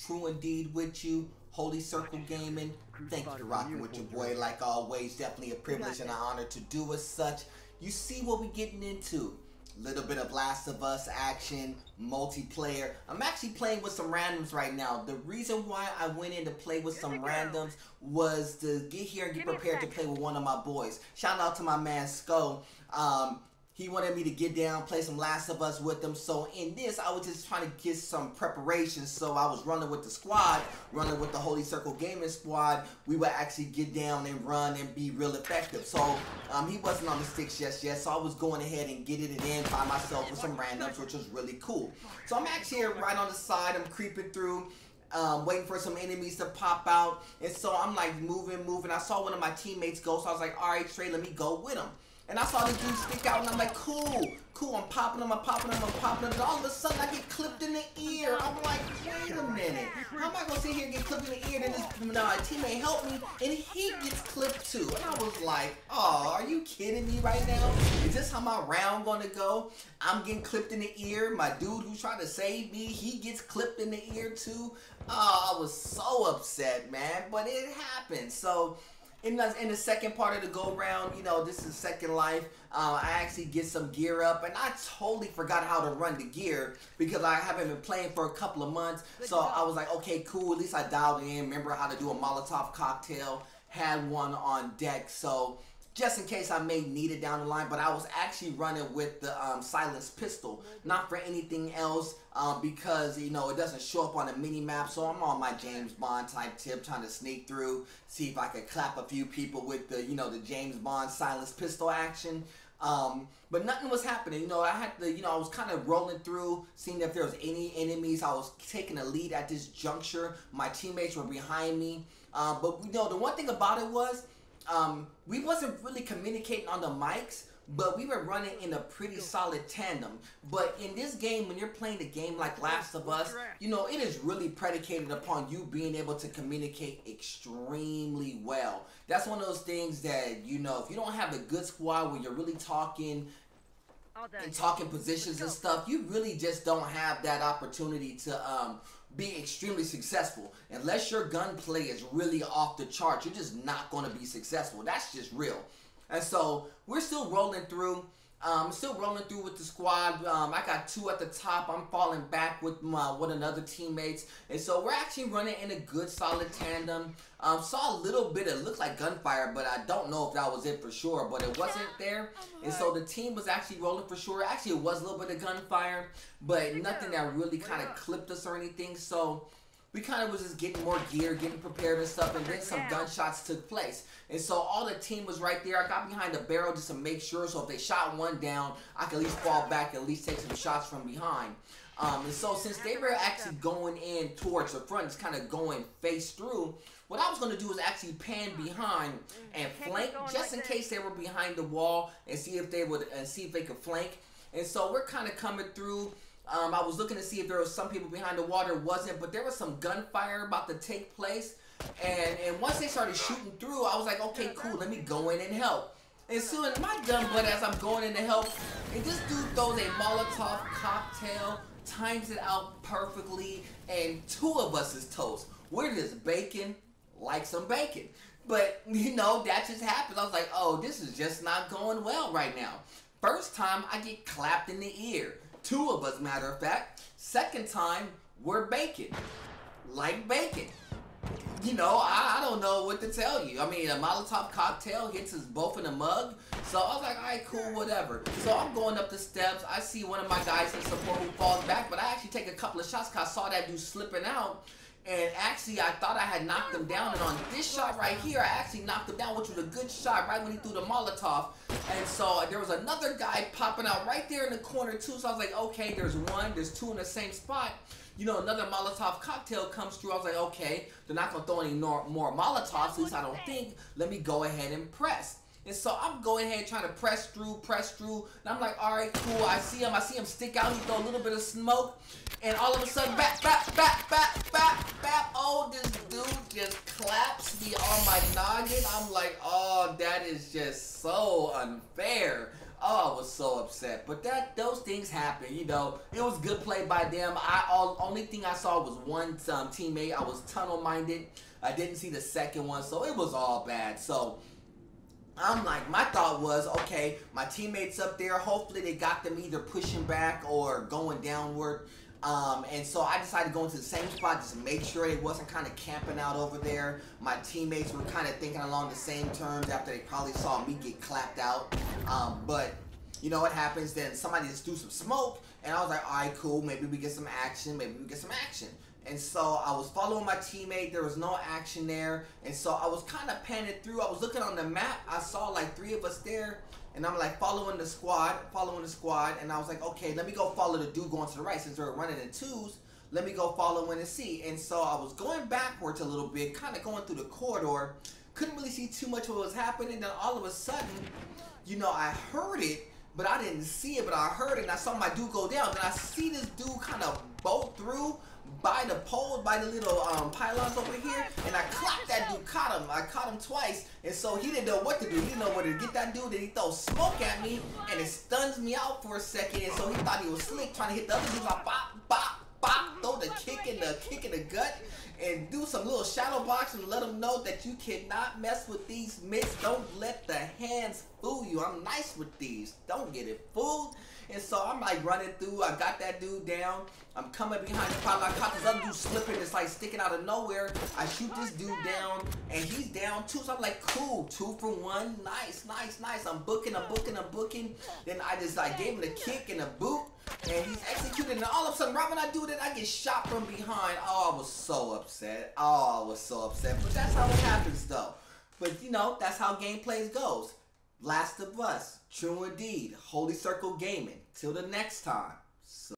true indeed with you. Holy Circle Gaming, thank you for rocking with your boy. Like always, definitely a privilege and an honor to do as such. You see what we're getting into. Little bit of Last of Us action, multiplayer. I'm actually playing with some randoms right now. The reason why I went in to play with some randoms was to get here and get prepared to play with one of my boys. Shout out to my man Sko. He wanted me to get down, play some Last of Us with him. So in this, I was just trying to get some preparation. So I was running with the squad, running with the Holy Circle Gaming squad. We would actually get down and run and be real effective. So he wasn't on the sticks just yet. So I was going ahead and getting it in by myself with some randoms, which was really cool. So I'm actually here right on the side. I'm creeping through. Waiting for some enemies to pop out. And so I'm like moving. I saw one of my teammates go. So I was like, all right, Trey, let me go with him. And I saw this dude stick out, and I'm like, cool. I'm popping him. And all of a sudden, I get clipped in the ear. I'm like, wait a minute. How am I going to sit here and get clipped in the ear, and this teammate helped me, and he gets clipped too? And I was like, oh, are you kidding me right now? Is this how my round going to go? I'm getting clipped in the ear. My dude who's trying to save me, he gets clipped in the ear too. Oh, I was so upset, man. But it happened. So in the second part of the go-round, you know, this is Second Life, I actually get some gear up, and I totally forgot how to run the gear because I haven't been playing for a couple of months. So I was like, okay, cool, at least I dialed in, remember how to do a Molotov cocktail, had one on deck, so just in case I may need it down the line. But I was actually running with the silenced pistol, not for anything else, because, you know, it doesn't show up on the mini map. So I'm on my James Bond type tip, trying to sneak through, see if I could clap a few people with the, you know, the James Bond silenced pistol action. But nothing was happening. You know, I had to, you know, I was kind of rolling through, seeing if there was any enemies. I was taking a lead at this juncture. My teammates were behind me. But, you know, the one thing about it was, we wasn't really communicating on the mics, but we were running in a pretty solid tandem. But in this game, when you're playing a game like Last of Us, you know, it is really predicated upon you being able to communicate extremely well. That's one of those things that, you know, if you don't have a good squad where you're really talking and talking positions and stuff, you really just don't have that opportunity to be extremely successful. Unless your gunplay is really off the charts, you're just not going to be successful. That's just real. And so we're still rolling through. With the squad. I got two at the top. I'm falling back with another teammates, and so we're actually running in a good solid tandem. Saw a little bit, it looked like gunfire, but I don't know if that was it for sure, but it wasn't there. And so the team was actually rolling for sure. Actually, it was a little bit of gunfire, but nothing that really kind of clipped us or anything. So we kind of was just getting more gear, getting prepared and stuff, and then some gunshots took place. And so all the team was right there. I got behind the barrel just to make sure, so if they shot one down, I could at least fall back and at least take some shots from behind. And so since they were actually going in towards the front, just kind of going face through, what I was going to do is actually pan behind and flank, just in case they were behind the wall, and see if they could flank. And so we're kind of coming through. I was looking to see if there was some people behind the wall. There wasn't, but there was some gunfire about to take place. And once they started shooting through, I was like, okay, cool, let me go in and help. And soon, my dumb butt, as I'm going in to help, and this dude throws a Molotov cocktail, times it out perfectly, and two of us is toast. We're just baking like some bacon. But, you know, that just happened. I was like, oh, this is just not going well right now. First time, I get clapped in the ear. Two of us, matter of fact. Second time, we're baking. Like bacon. You know, I don't know what to tell you. I mean, a Molotov cocktail hits us both in the mug. So I was like, all right, cool, whatever. So I'm going up the steps. I see one of my guys in support who falls back, but I actually take a couple of shots because I saw that dude slipping out. And actually, I thought I had knocked him down. And on this shot right here, I actually knocked him down, which was a good shot right when he threw the Molotov. And so there was another guy popping out right there in the corner, too. So I was like, okay, there's one, there's two in the same spot. You know, another Molotov cocktail comes through. I was like, okay, they're not going to throw any more Molotovs, at least I don't think. Let me go ahead and press. And so I'm going ahead trying to press through. And I'm like, all right, cool. I see him stick out. He throw a little bit of smoke. And all of a sudden, bap. Oh, this dude just claps me on my noggin. I'm like, oh, that is just so unfair. Oh, I was so upset. But those things happen, you know. It was good play by them. Only thing I saw was one teammate. I was tunnel minded. I didn't see the second one, so it was all bad. So I'm like, my thought was, okay, my teammates up there, hopefully they got them either pushing back or going downward. And so I decided to go into the same spot just to make sure they wasn't kind of camping out over there. My teammates were kind of thinking along the same terms after they probably saw me get clapped out. But you know what happens then? Somebody just threw some smoke, and I was like, all right, cool, maybe we get some action, maybe we get some action. And so I was following my teammate. There was no action there. And so I was kind of panning through. I was looking on the map. I saw like 3 of us there. And I'm like following the squad. And I was like, okay, let me go follow the dude going to the right. Since they're running in twos, let me go follow in and see. And so I was going backwards a little bit, kind of going through the corridor. Couldn't really see too much of what was happening. Then all of a sudden, you know, I heard it. But I didn't see it, but I heard it, and I saw my dude go down. Then I see this dude kind of bolt through by the pole, by the little pylons over here, and I clocked that dude, caught him. I caught him twice, and so he didn't know what to do. He didn't know whether to get that dude, and he throws smoke at me, and it stuns me out for a second, and so he thought he was slick, trying to hit the other dude. Like, bop, bop, bop, throw the kick in the gut, and do some little shadow box and let them know that you cannot mess with these mitts. Don't let the hands fool you. I'm nice with these. Don't get it fooled. And so I'm like running through. I got that dude down. I'm coming behind the pylon. I caught this other dude slipping. It's like sticking out of nowhere. I shoot this dude down, and he's down too. So I'm like, cool, 2 for 1. Nice, nice, nice. I'm booking. Then I just like gave him the kick and a boot, and he's executing. And all of a sudden, right when I do that, I get shot from behind. Oh, I was so upset. But that's how it happens, though. But you know, that's how gameplay goes. Last of Us, true indeed. Holy Circle Gaming. Till the next time. So